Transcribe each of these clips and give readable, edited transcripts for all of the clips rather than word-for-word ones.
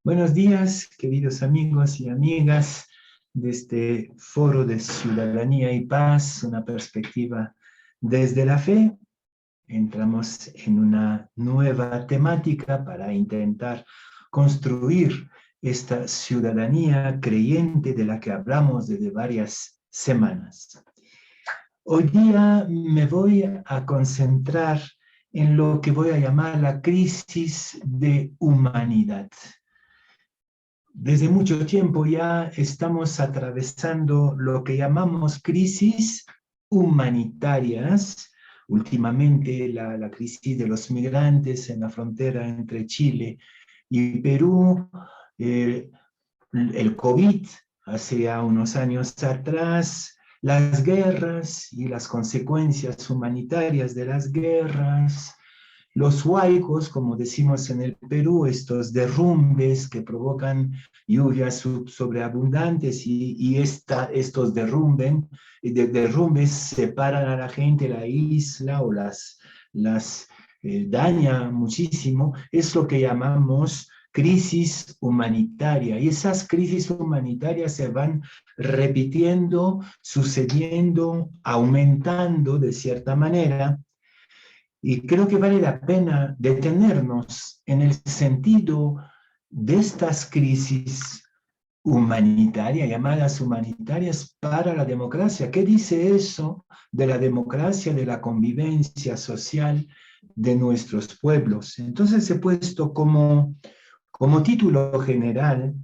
Buenos días, queridos amigos y amigas de este Foro de Ciudadanía y Paz, una perspectiva desde la fe. Entramos en una nueva temática para intentar construir esta ciudadanía creyente de la que hablamos desde varias semanas. Hoy día me voy a concentrar en lo que voy a llamar la crisis de humanidad. Desde mucho tiempo ya estamos atravesando lo que llamamos crisis humanitarias. Últimamente la crisis de los migrantes en la frontera entre Chile y Perú, el COVID hace ya unos años atrás, las guerras y las consecuencias humanitarias de las guerras, los huaicos, como decimos en el Perú, estos derrumbes que provocan lluvias sobreabundantes y estos derrumbes separan a la gente, la isla o las daña muchísimo, es lo que llamamos crisis humanitaria. Y esas crisis humanitarias se van repitiendo, sucediendo, aumentando de cierta manera. Y creo que vale la pena detenernos en el sentido de estas crisis humanitarias, llamadas humanitarias para la democracia. ¿Qué dice eso de la democracia, de la convivencia social de nuestros pueblos? Entonces he puesto como título general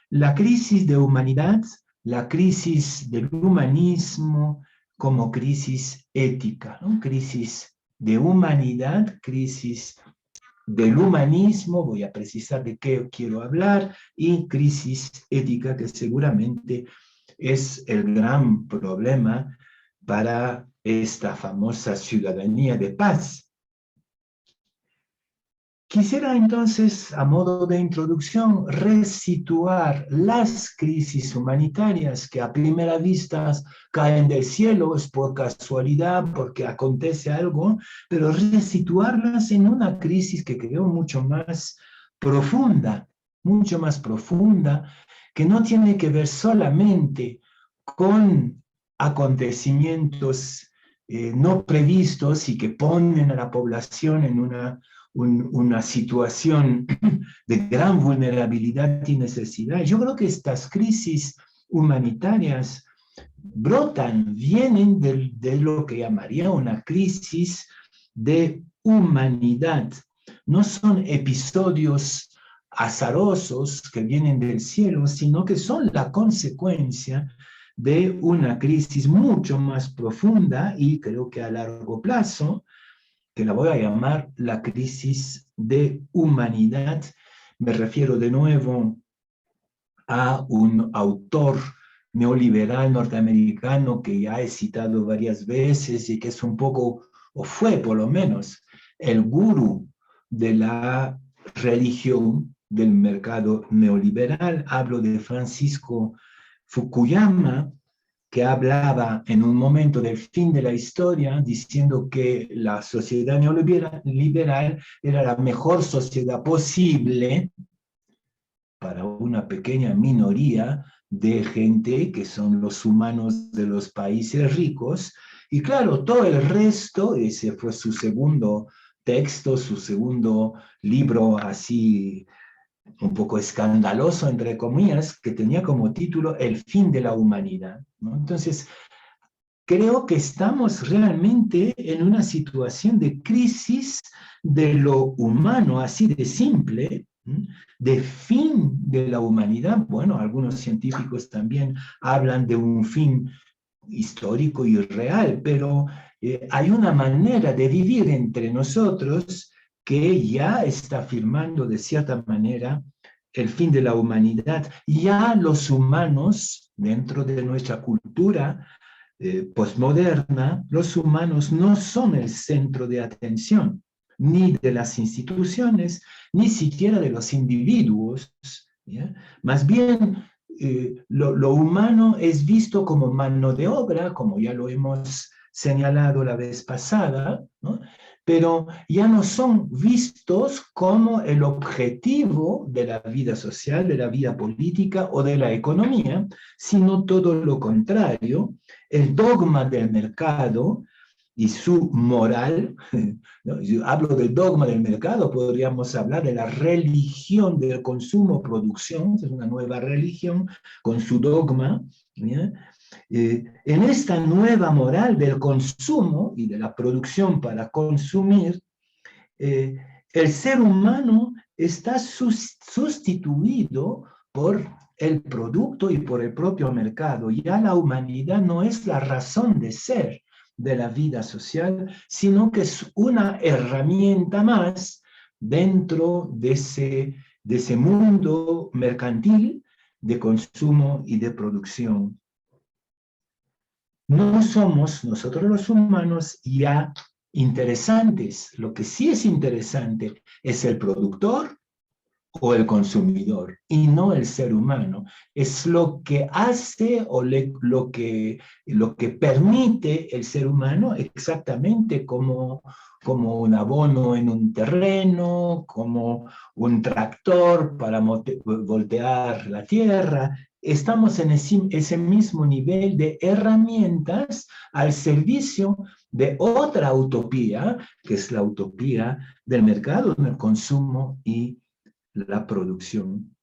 la crisis de humanidad, la crisis del humanismo como crisis ética, ¿no? Crisis de humanidad, crisis del humanismo, voy a precisar de qué quiero hablar, y crisis ética, que seguramente es el gran problema para esta famosa ciudadanía de paz. Quisiera entonces, a modo de introducción, resituar las crisis humanitarias que a primera vista caen del cielo, es por casualidad, porque acontece algo, pero resituarlas en una crisis que creo mucho más profunda, que no tiene que ver solamente con acontecimientos no previstos y que ponen a la población en una situación de gran vulnerabilidad y necesidad. Yo creo que estas crisis humanitarias vienen de lo que llamaría una crisis de humanidad. No son episodios azarosos que vienen del cielo, sino que son la consecuencia de una crisis mucho más profunda y creo que a largo plazo, que la voy a llamar la crisis de humanidad. Me refiero de nuevo a un autor neoliberal norteamericano que ya he citado varias veces y que es un poco, o fue por lo menos, el gurú de la religión del mercado neoliberal. Hablo de Francisco Fukuyama, que hablaba en un momento del fin de la historia, diciendo que la sociedad neoliberal era la mejor sociedad posible para una pequeña minoría de gente que son los humanos de los países ricos. Y claro, todo el resto, ese fue su segundo texto, su segundo libro así un poco escandaloso, entre comillas, que tenía como título El fin de la humanidad, ¿no? Entonces, creo que estamos realmente en una situación de crisis de lo humano, así de simple, de fin de la humanidad. Bueno, algunos científicos también hablan de un fin histórico y real, pero hay una manera de vivir entre nosotros que ya está firmando de cierta manera el fin de la humanidad. Ya los humanos, dentro de nuestra cultura postmoderna, los humanos no son el centro de atención, ni de las instituciones, ni siquiera de los individuos. ¿Ya? Más bien, lo humano es visto como mano de obra, como ya lo hemos señalado la vez pasada, ¿no? pero ya no son vistos como el objetivo de la vida social, de la vida política o de la economía, sino todo lo contrario, el dogma del mercado y su moral, ¿no? Si hablo del dogma del mercado, podríamos hablar de la religión del consumo-producción, es una nueva religión con su dogma, ¿ya? En esta nueva moral del consumo y de la producción para consumir, eh, el ser humano está sustituido por el producto y por el propio mercado. Ya la humanidad no es la razón de ser de la vida social, sino que es una herramienta más dentro de ese mundo mercantil de consumo y de producción. No somos nosotros los humanos ya interesantes. Lo que sí es interesante es el productor o el consumidor y no el ser humano. Es lo que hace o lo que permite el ser humano exactamente como un abono en un terreno, como un tractor para voltear la tierra. Estamos en ese mismo nivel de herramientas al servicio de otra utopía, que es la utopía del mercado, del consumo y la producción.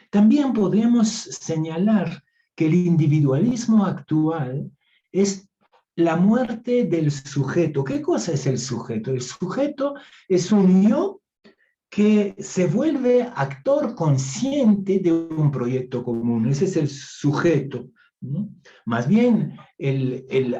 También podemos señalar que el individualismo actual es la muerte del sujeto. ¿Qué cosa es el sujeto? El sujeto es un yo que se vuelve actor consciente de un proyecto común. Ese es el sujeto, ¿no? Más bien,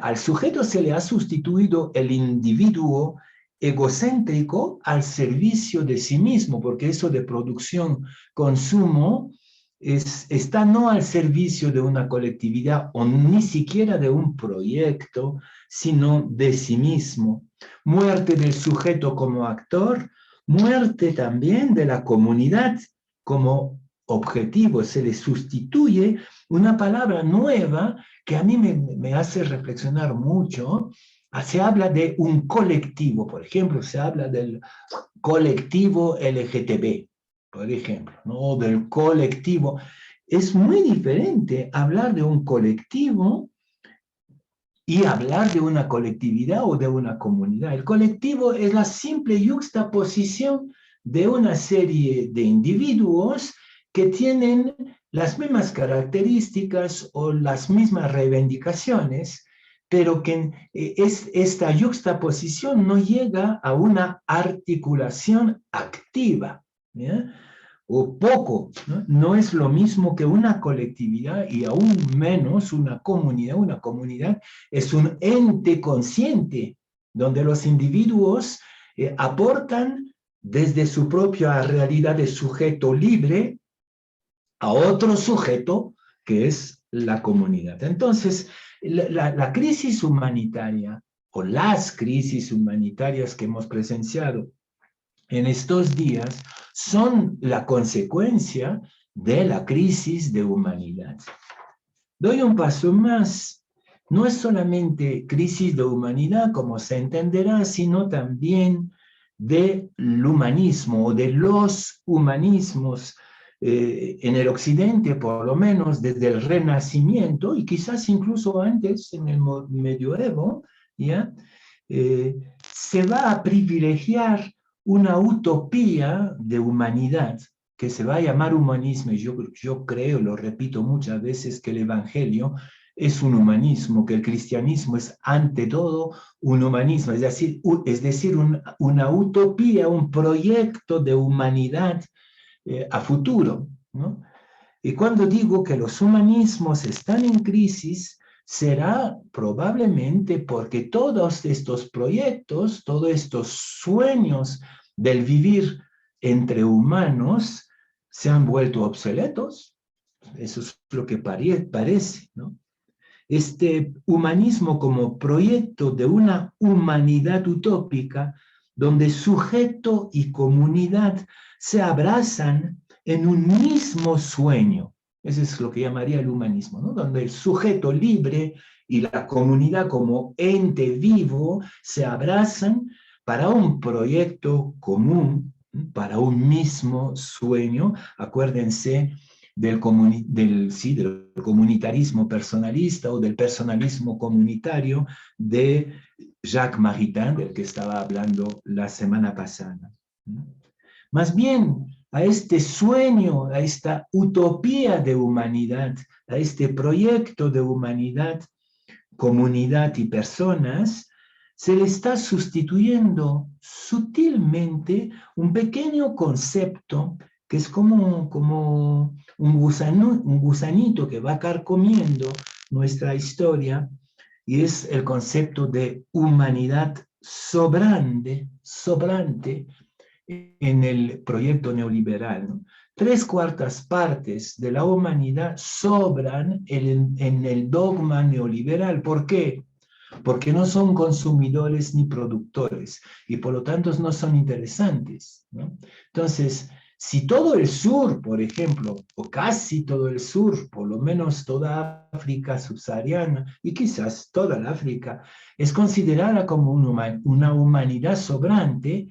al sujeto se le ha sustituido el individuo egocéntrico al servicio de sí mismo, porque eso de producción, consumo, está no al servicio de una colectividad o ni siquiera de un proyecto, sino de sí mismo. Muerte del sujeto como actor, muerte también de la comunidad como objetivo. Se le sustituye una palabra nueva que a mí me hace reflexionar mucho. Se habla de un colectivo, por ejemplo, se habla del colectivo LGTB, por ejemplo, ¿no? Del colectivo. Es muy diferente hablar de un colectivo y hablar de una colectividad o de una comunidad. El colectivo es la simple yuxtaposición de una serie de individuos que tienen las mismas características o las mismas reivindicaciones, pero que esta yuxtaposición no llega a una articulación activa, ¿ya? O poco, ¿no? No es lo mismo que una colectividad y aún menos una comunidad. Una comunidad es un ente consciente donde los individuos aportan desde su propia realidad de sujeto libre a otro sujeto que es la comunidad. Entonces, la crisis humanitaria o las crisis humanitarias que hemos presenciado en estos días son la consecuencia de la crisis de humanidad. Doy un paso más. No es solamente crisis de humanidad, como se entenderá, sino también del humanismo o de los humanismos en el occidente, por lo menos desde el Renacimiento y quizás incluso antes en el medioevo, ¿ya? Se va a privilegiar una utopía de humanidad que se va a llamar humanismo, y yo creo, lo repito muchas veces, que el Evangelio es un humanismo, que el cristianismo es ante todo un humanismo, es decir una utopía, un proyecto de humanidad a futuro, ¿no? Y cuando digo que los humanismos están en crisis, será probablemente porque todos estos proyectos, todos estos sueños del vivir entre humanos se han vuelto obsoletos. Eso es lo que parece, ¿no? Este humanismo como proyecto de una humanidad utópica donde sujeto y comunidad se abrazan en un mismo sueño. Eso es lo que llamaría el humanismo, ¿no? Donde el sujeto libre y la comunidad como ente vivo se abrazan para un proyecto común, para un mismo sueño. Acuérdense del comunitarismo personalista o del personalismo comunitario de Jacques Maritain, del que estaba hablando la semana pasada. Más bien, a este sueño, a esta utopía de humanidad, a este proyecto de humanidad, comunidad y personas, se le está sustituyendo sutilmente un pequeño concepto que es como un gusanito que va carcomiendo nuestra historia, y es el concepto de humanidad sobrante en el proyecto neoliberal, ¿no? 3/4 de la humanidad sobran en el dogma neoliberal. ¿Por qué? Porque no son consumidores ni productores y por lo tanto no son interesantes, ¿no? Entonces, si todo el sur, por ejemplo, o casi todo el sur, por lo menos toda África subsahariana y quizás toda la África, es considerada como una humanidad sobrante,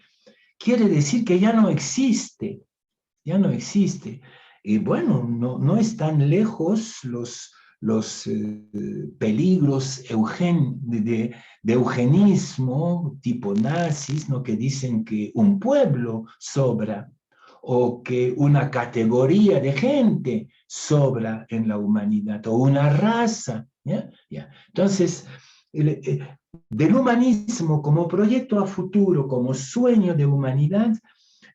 quiere decir que ya no existe, ya no existe. Y bueno, no están lejos los peligros de eugenismo tipo nazis, ¿no? Que dicen que un pueblo sobra o que una categoría de gente sobra en la humanidad o una raza. ¿Ya? ¿Ya? Entonces, del humanismo como proyecto a futuro, como sueño de humanidad,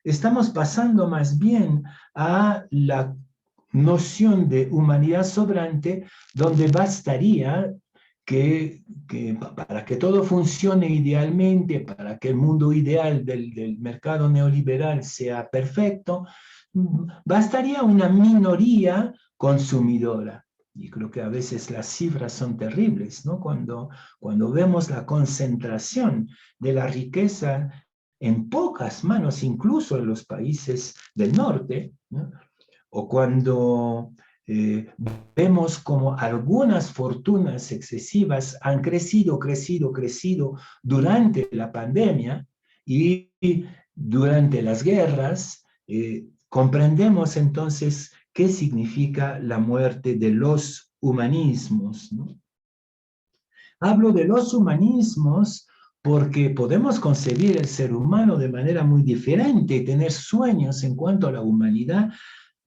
estamos pasando más bien a la noción de humanidad sobrante, donde bastaría que para que todo funcione idealmente, para que el mundo ideal del mercado neoliberal sea perfecto, bastaría una minoría consumidora. Y creo que a veces las cifras son terribles, ¿no? Cuando vemos la concentración de la riqueza en pocas manos, incluso en los países del norte, ¿no? O cuando vemos como algunas fortunas excesivas han crecido durante la pandemia y durante las guerras, comprendemos entonces qué significa la muerte de los humanismos, ¿no? Hablo de los humanismos porque podemos concebir el ser humano de manera muy diferente y tener sueños en cuanto a la humanidad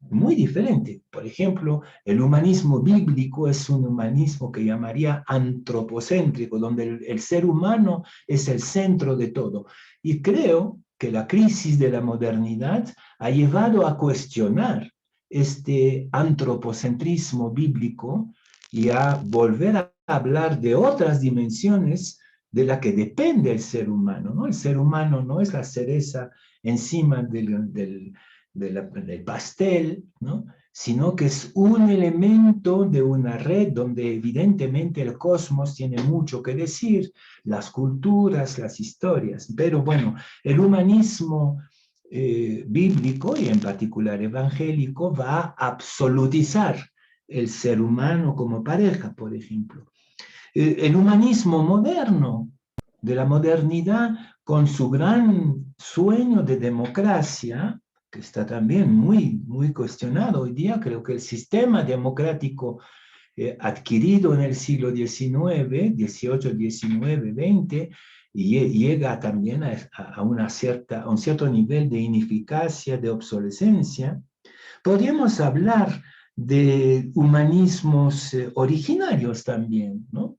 muy diferente. Por ejemplo, el humanismo bíblico es un humanismo que llamaría antropocéntrico, donde el ser humano es el centro de todo. Y creo que la crisis de la modernidad ha llevado a cuestionar este antropocentrismo bíblico y a volver a hablar de otras dimensiones de la que depende el ser humano, ¿no? El ser humano no es la cereza encima del pastel, ¿no? Sino que es un elemento de una red donde evidentemente el cosmos tiene mucho que decir, las culturas, las historias. Pero bueno, el humanismo bíblico y en particular evangélico va a absolutizar el ser humano como pareja, por ejemplo. El humanismo moderno, de la modernidad, con su gran sueño de democracia, que está también muy cuestionado hoy día. Creo que el sistema democrático adquirido en el siglo XIX, XVIII, XIX, XX, llega también a a un cierto nivel de ineficacia, de obsolescencia. Podríamos hablar de humanismos originarios también, ¿no?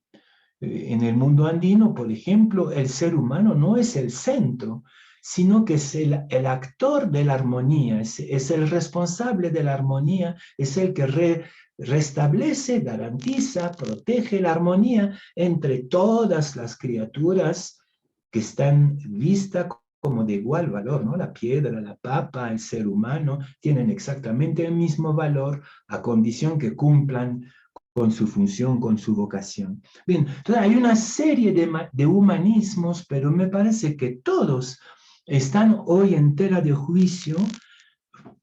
En el mundo andino, por ejemplo, el ser humano no es el centro, sino que es el actor de la armonía, es el responsable de la armonía, es el que restablece, garantiza, protege la armonía entre todas las criaturas que están vistas como de igual valor, ¿no? La piedra, la papa, el ser humano tienen exactamente el mismo valor a condición que cumplan con su función, con su vocación. Bien, entonces hay una serie de humanismos, pero me parece que todos están hoy en tela de juicio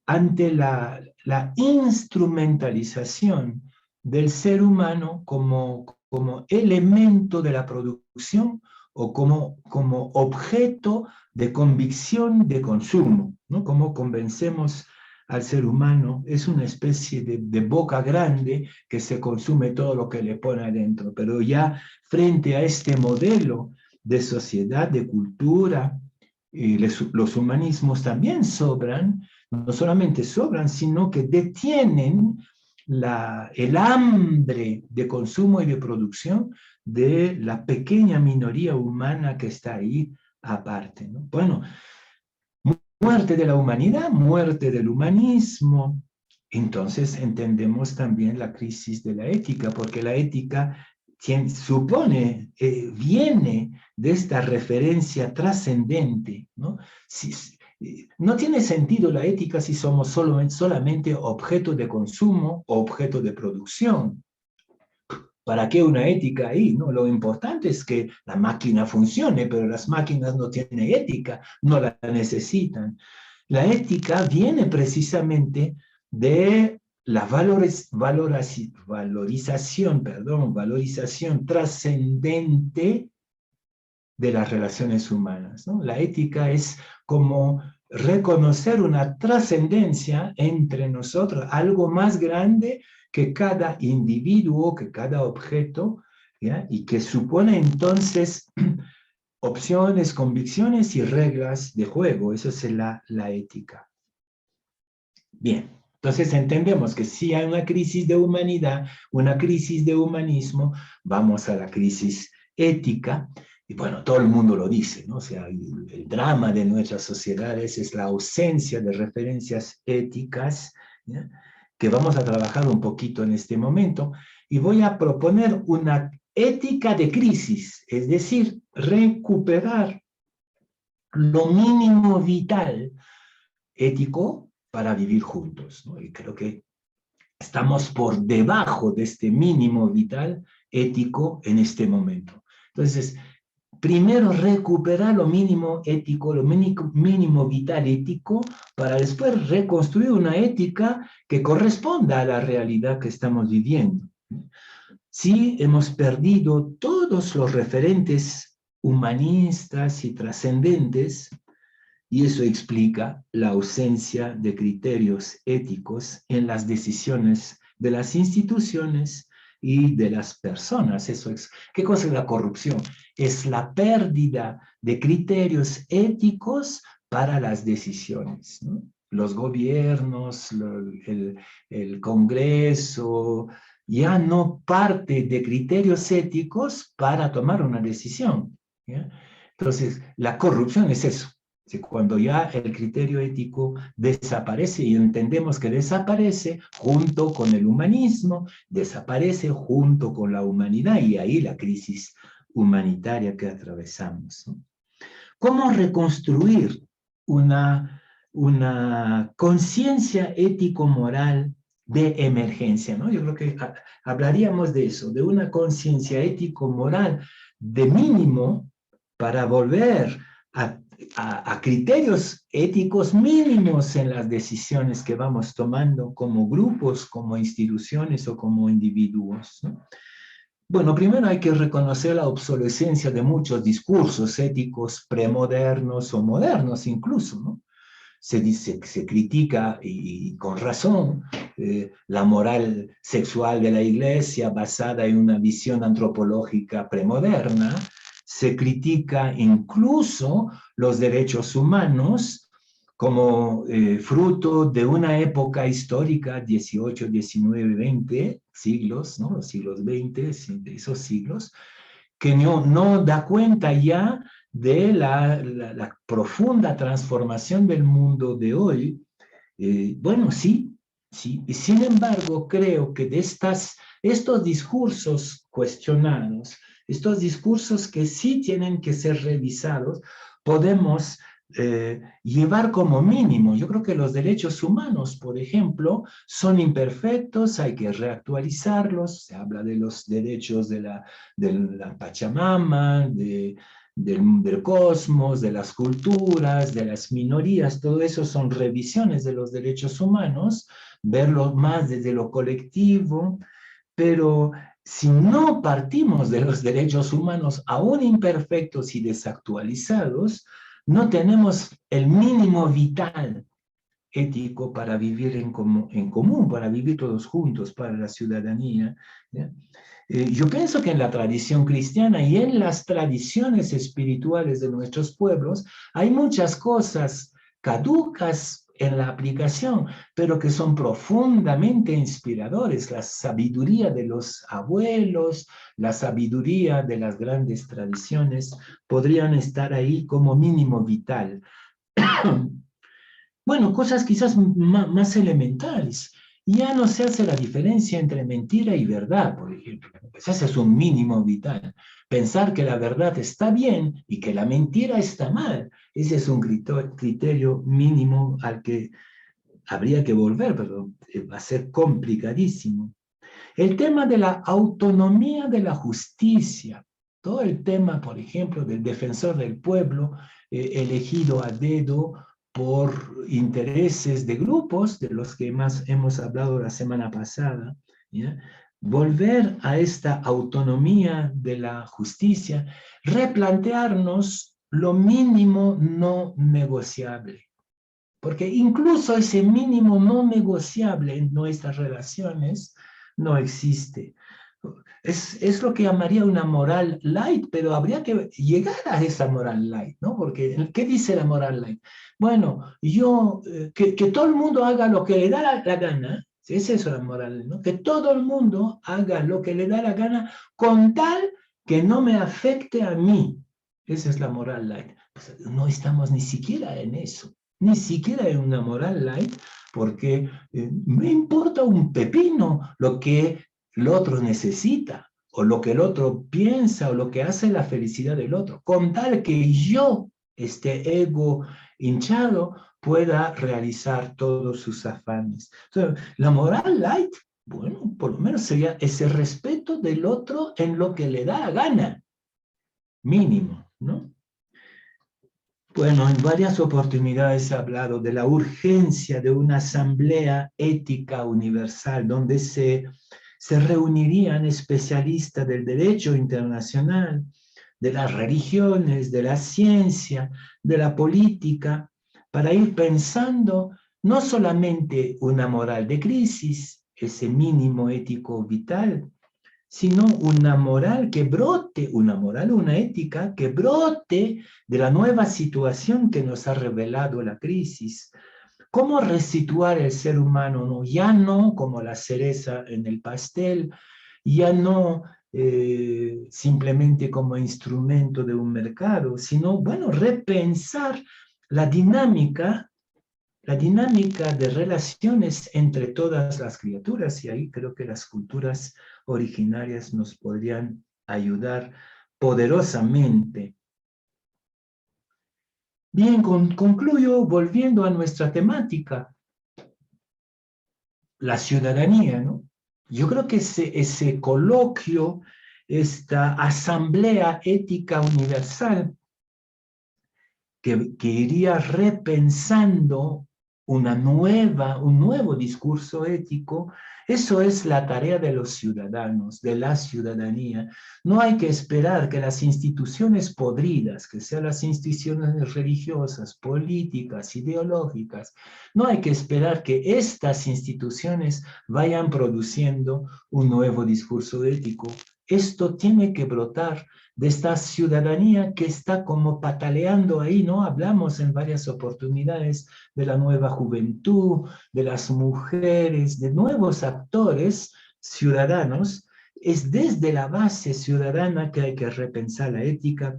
ante la instrumentalización del ser humano como elemento de la producción, o como objeto de convicción de consumo, ¿no? Cómo convencemos al ser humano, es una especie de boca grande que se consume todo lo que le pone adentro, pero ya frente a este modelo de sociedad, de cultura, los humanismos también sobran, no solamente sobran, sino que detienen el hambre de consumo y de producción de la pequeña minoría humana que está ahí aparte, ¿no? Bueno, muerte de la humanidad, muerte del humanismo. Entonces entendemos también la crisis de la ética, porque la ética viene de esta referencia trascendente, ¿no? No tiene sentido la ética si somos solamente objeto de consumo o objeto de producción. ¿Para qué una ética ahí? ¿No? Lo importante es que la máquina funcione, pero las máquinas no tienen ética, no la necesitan. La ética viene precisamente de la valorización trascendente de las relaciones humanas, ¿no? La ética es como reconocer una trascendencia entre nosotros, algo más grande que cada individuo, que cada objeto, ¿ya? Y que supone entonces opciones, convicciones y reglas de juego. Eso es la ética. Bien, entonces entendemos que si hay una crisis de humanidad, una crisis de humanismo, vamos a la crisis ética. Y bueno, todo el mundo lo dice, ¿no? O sea, el drama de nuestras sociedades es la ausencia de referencias éticas, ¿ya? Que vamos a trabajar un poquito en este momento. Y voy a proponer una ética de crisis, es decir, recuperar lo mínimo vital ético para vivir juntos, ¿no? Y creo que estamos por debajo de este mínimo vital ético en este momento. Entonces, primero recuperar lo mínimo ético, lo mínimo vital ético, para después reconstruir una ética que corresponda a la realidad que estamos viviendo. Sí, hemos perdido todos los referentes humanistas y trascendentes, y eso explica la ausencia de criterios éticos en las decisiones de las instituciones y de las personas. Eso es, ¿qué cosa es la corrupción? Es la pérdida de criterios éticos para las decisiones, ¿no? Los gobiernos, el Congreso, ya no parte de criterios éticos para tomar una decisión, ¿ya? Entonces, la corrupción es eso. Cuando ya el criterio ético desaparece y entendemos que desaparece junto con el humanismo, desaparece junto con la humanidad y ahí la crisis humanitaria que atravesamos, ¿no? ¿Cómo reconstruir una conciencia ético-moral de emergencia, ¿no? Yo creo que hablaríamos de eso, de una conciencia ético-moral de mínimo para volver a criterios éticos mínimos en las decisiones que vamos tomando como grupos, como instituciones o como individuos, ¿no? Bueno, primero hay que reconocer la obsolescencia de muchos discursos éticos premodernos o modernos incluso, ¿no? Se critica, y con razón, la moral sexual de la Iglesia basada en una visión antropológica premoderna. Se critica incluso los derechos humanos como fruto de una época histórica, 18, 19, 20 siglos, ¿no? Los siglos 20, de esos siglos, que no da cuenta ya de la profunda transformación del mundo de hoy. Bueno, sí, sí. Y sin embargo, creo que de estos discursos cuestionados, estos discursos que sí tienen que ser revisados, podemos llevar como mínimo. Yo creo que los derechos humanos, por ejemplo, son imperfectos, hay que reactualizarlos. Se habla de los derechos de la Pachamama, del cosmos, de las culturas, de las minorías. Todo eso son revisiones de los derechos humanos, verlo más desde lo colectivo, pero si no partimos de los derechos humanos, aún imperfectos y desactualizados, no tenemos el mínimo vital ético para vivir en común, para vivir todos juntos, para la ciudadanía. Yo pienso que en la tradición cristiana y en las tradiciones espirituales de nuestros pueblos hay muchas cosas caducas en la aplicación, pero que son profundamente inspiradores. La sabiduría de los abuelos, la sabiduría de las grandes tradiciones podrían estar ahí como mínimo vital. Bueno, cosas quizás más elementales. Ya no se hace la diferencia entre mentira y verdad, por ejemplo. Pues ese es un mínimo vital. Pensar que la verdad está bien y que la mentira está mal. Ese es un criterio mínimo al que habría que volver, pero va a ser complicadísimo. El tema de la autonomía de la justicia. Todo el tema, por ejemplo, del defensor del pueblo, elegido a dedo por intereses de grupos, de los que más hemos hablado la semana pasada, ¿ya? Volver a esta autonomía de la justicia, replantearnos lo mínimo no negociable. Porque incluso ese mínimo no negociable en nuestras relaciones no existe. Es lo que llamaría una moral light, pero habría que llegar a esa moral light, ¿no? Porque, ¿qué dice la moral light? Bueno, que todo el mundo haga lo que le da la gana, es eso la moral, ¿no? Que todo el mundo haga lo que le da la gana con tal que no me afecte a mí. Esa es la moral light. Pues no estamos ni siquiera en eso, ni siquiera en una moral light, porque me importa un pepino lo que el otro necesita, o lo que el otro piensa, o lo que hace la felicidad del otro, con tal que yo, este ego hinchado, pueda realizar todos sus afanes. Entonces, la moral light, bueno, por lo menos sería ese respeto del otro en lo que le da la gana, mínimo, ¿no? Bueno, en varias oportunidades he hablado de la urgencia de una asamblea ética universal donde se reunirían especialistas del derecho internacional, de las religiones, de la ciencia, de la política, para ir pensando no solamente una moral de crisis, ese mínimo ético vital, sino una moral que brote, una moral, una ética que brote de la nueva situación que nos ha revelado la crisis. ¿Cómo resituar el ser humano? ¿No? Ya no como la cereza en el pastel, ya no simplemente como instrumento de un mercado, sino, bueno, repensar la dinámica de relaciones entre todas las criaturas, y ahí creo que las culturas originarias nos podrían ayudar poderosamente. Bien, concluyo volviendo a nuestra temática, la ciudadanía, ¿no? Yo creo que ese coloquio, esta asamblea ética universal, que iría repensando un nuevo discurso ético, eso es la tarea de los ciudadanos, de la ciudadanía. No hay que esperar que las instituciones podridas, que sean las instituciones religiosas, políticas, ideológicas, no hay que esperar que estas instituciones vayan produciendo un nuevo discurso ético. Esto tiene que brotar de esta ciudadanía que está como pataleando ahí, ¿no? Hablamos en varias oportunidades de la nueva juventud, de las mujeres, de nuevos actores ciudadanos. Es desde la base ciudadana que hay que repensar la ética.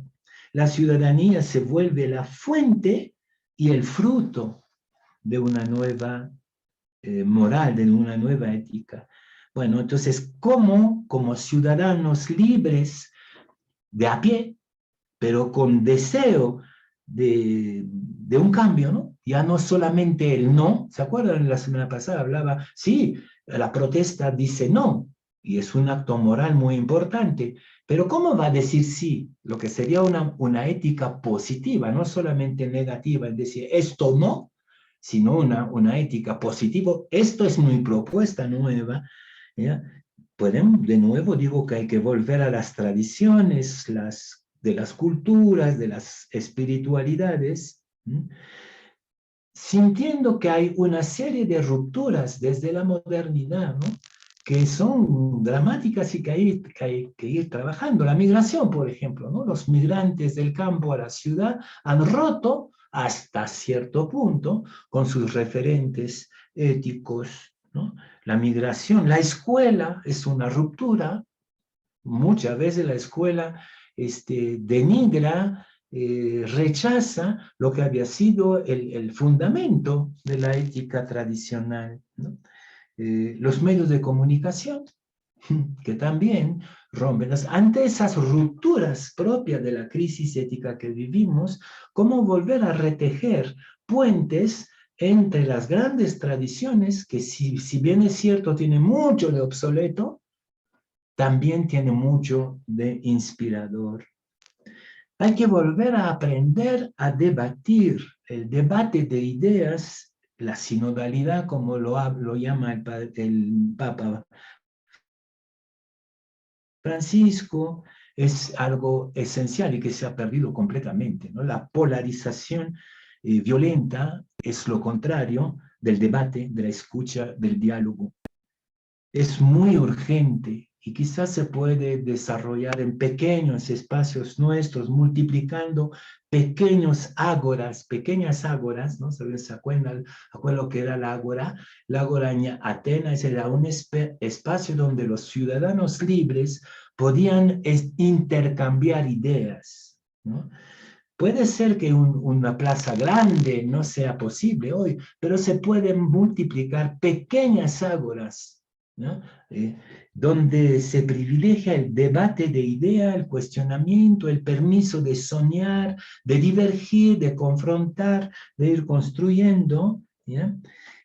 La ciudadanía se vuelve la fuente y el fruto de una nueva moral, de una nueva ética. Bueno, entonces, ¿cómo como ciudadanos libres de a pie, pero con deseo de un cambio, ¿no? Ya no solamente el no, ¿se acuerdan? La semana pasada hablaba, sí, la protesta dice no, y es un acto moral muy importante, pero ¿cómo va a decir sí? Lo que sería una ética positiva, no solamente negativa, es decir, esto no, sino una ética positiva. Esto es mi propuesta nueva, ¿ya? pueden, de nuevo digo que hay que volver a las tradiciones, de las culturas, de las espiritualidades, sintiendo que hay una serie de rupturas desde la modernidad, ¿no? Que son dramáticas y que hay que ir trabajando. La migración, por ejemplo, ¿no? Los migrantes del campo a la ciudad han roto hasta cierto punto con sus referentes éticos, ¿no? La migración, la escuela es una ruptura. Muchas veces la escuela denigra, rechaza lo que había sido el fundamento de la ética tradicional, ¿no? Los medios de comunicación, que también rompen. Ante esas rupturas propias de la crisis ética que vivimos, ¿cómo volver a retejer puentes entre las grandes tradiciones, que si bien es cierto, tiene mucho de obsoleto, también tiene mucho de inspirador? Hay que volver a aprender a debatir. El debate de ideas, la sinodalidad, como lo llama el Papa Francisco, es algo esencial y que se ha perdido completamente, ¿no? La polarización violenta es lo contrario del debate, de la escucha, del diálogo. Es muy urgente y quizás se puede desarrollar en pequeños espacios nuestros, multiplicando pequeñas ágoras, ¿no? ¿Se acuerdan lo que era la ágora? La ágora en Atenas era un espacio donde los ciudadanos libres podían intercambiar ideas, ¿no? Puede ser que una plaza grande no sea posible hoy, pero se pueden multiplicar pequeñas ágoras, ¿no? Donde se privilegia el debate de idea, el cuestionamiento, el permiso de soñar, de divergir, de confrontar, de ir construyendo, ¿ya?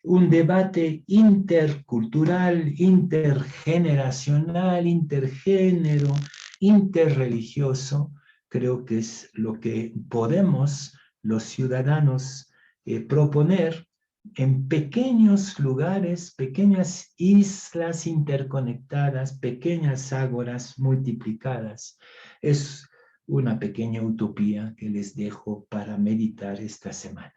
Un debate intercultural, intergeneracional, intergénero, interreligioso. Creo que es lo que podemos los ciudadanos proponer en pequeños lugares, pequeñas islas interconectadas, pequeñas ágoras multiplicadas. Es una pequeña utopía que les dejo para meditar esta semana.